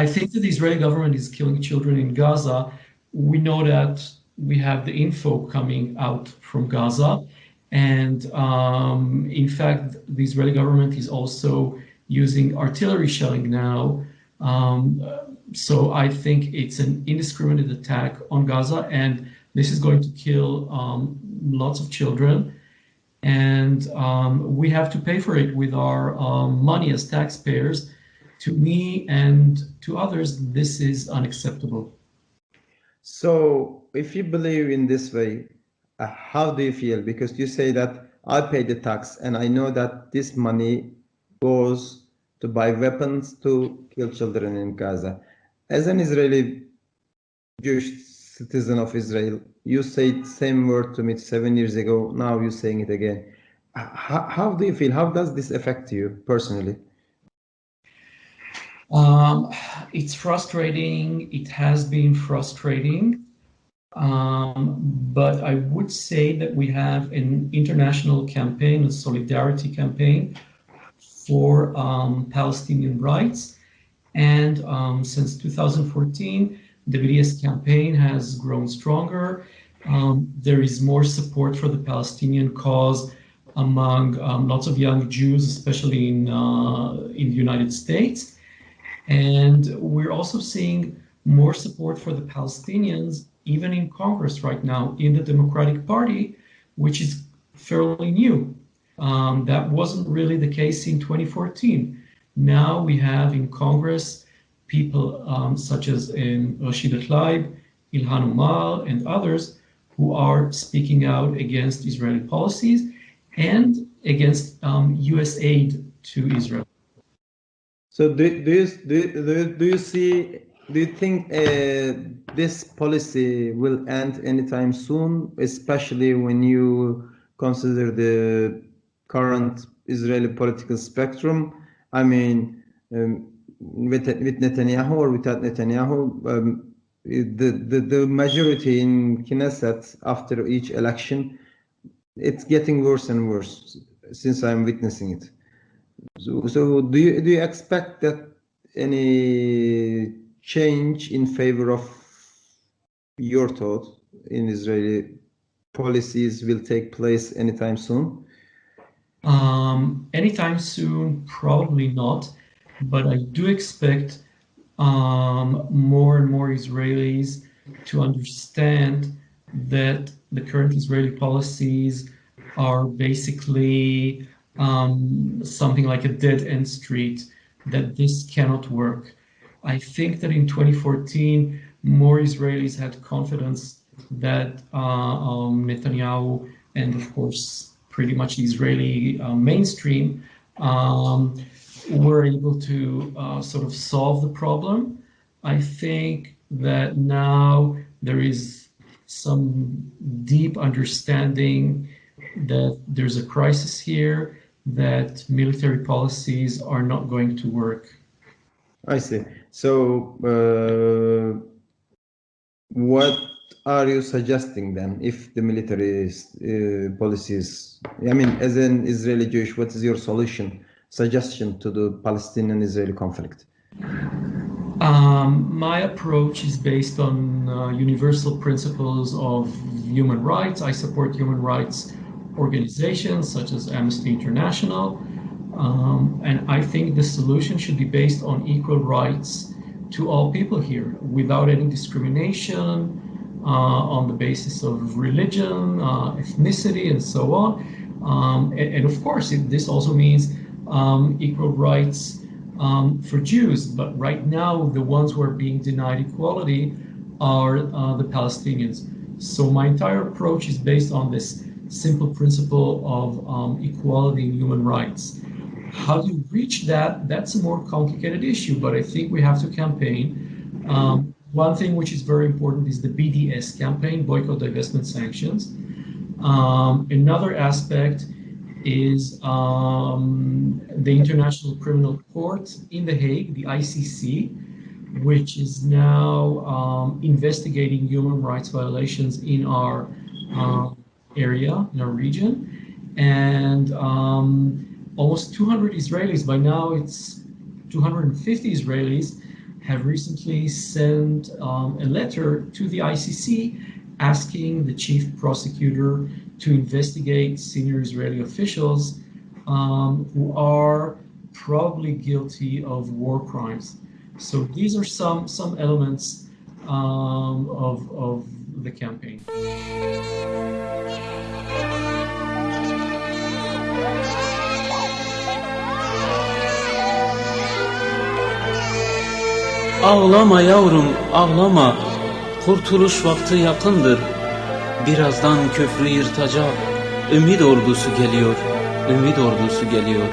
I think that the Israeli government is killing children in Gaza. We know that we have the info coming out from Gaza. And in fact, the Israeli government is also using artillery shelling now. So I think it's an indiscriminate attack on Gaza, and this is going to kill lots of children. And we have to pay for it with our money as taxpayers. To me and to others, this is unacceptable. So if you believe in this way, how do you feel? Because you say that I pay the tax and I know that this money goes to buy weapons to kill children in Gaza. As an Israeli Jewish citizen of Israel, you said the same word to me 7 years ago. Now you're saying it again. How do you feel? How does this affect you personally? It's frustrating. It has been frustrating. But I would say that we have an international campaign, a solidarity campaign for Palestinian rights. And since 2014, the BDS campaign has grown stronger. There is more support for the Palestinian cause among lots of young Jews, especially in the United States. And we're also seeing more support for the Palestinians, even in Congress right now, in the Democratic Party, which is fairly new. That wasn't really the case in 2014. Now we have in Congress people such as Rashida Tlaib, Ilhan Omar, and others who are speaking out against Israeli policies and against U.S. aid to Israel. So do you think this policy will end anytime soon, especially when you consider the current Israeli political spectrum? I mean, with Netanyahu or without Netanyahu, the majority in Knesset after each election, it's getting worse and worse since I'm witnessing it. So do you expect that any change in favor of your thought in Israeli policies will take place anytime soon? Anytime soon, probably not, but I do expect more and more Israelis to understand that the current Israeli policies are basically something like a dead-end street, that this cannot work. I think that in 2014, more Israelis had confidence that Netanyahu and, of course, pretty much the Israeli mainstream were able to sort of solve the problem. I think that now there is some deep understanding that there's a crisis here, that military policies are not going to work. I see. So what are you suggesting then if the military policies, I mean, as an Israeli Jewish, what is your suggestion to the Palestinian-Israeli conflict? My approach is based on universal principles of human rights. I support human rights organizations such as Amnesty International, and I think the solution should be based on equal rights to all people here, without any discrimination on the basis of religion, ethnicity, and so on. And of course, this also means equal rights for Jews, but right now the ones who are being denied equality are the Palestinians. So my entire approach is based on this simple principle of equality and human rights. How do you reach that? That's a more complicated issue, but I think we have to campaign. One thing which is very important is the BDS campaign, boycott, divestment, sanctions. Another aspect is the International Criminal Court in The Hague, the ICC, which is now investigating human rights violations in our area, in our region. And almost 200 Israelis, by now it's 250 Israelis, have recently sent a letter to the ICC asking the chief prosecutor to investigate senior Israeli officials who are probably guilty of war crimes. So these are some elements of the campaign. Ağlama yavrum, ağlama. Kurtuluş vakti yakındır. Birazdan köprü yırtacak. Ümit ordusu geliyor. Ümit ordusu geliyor.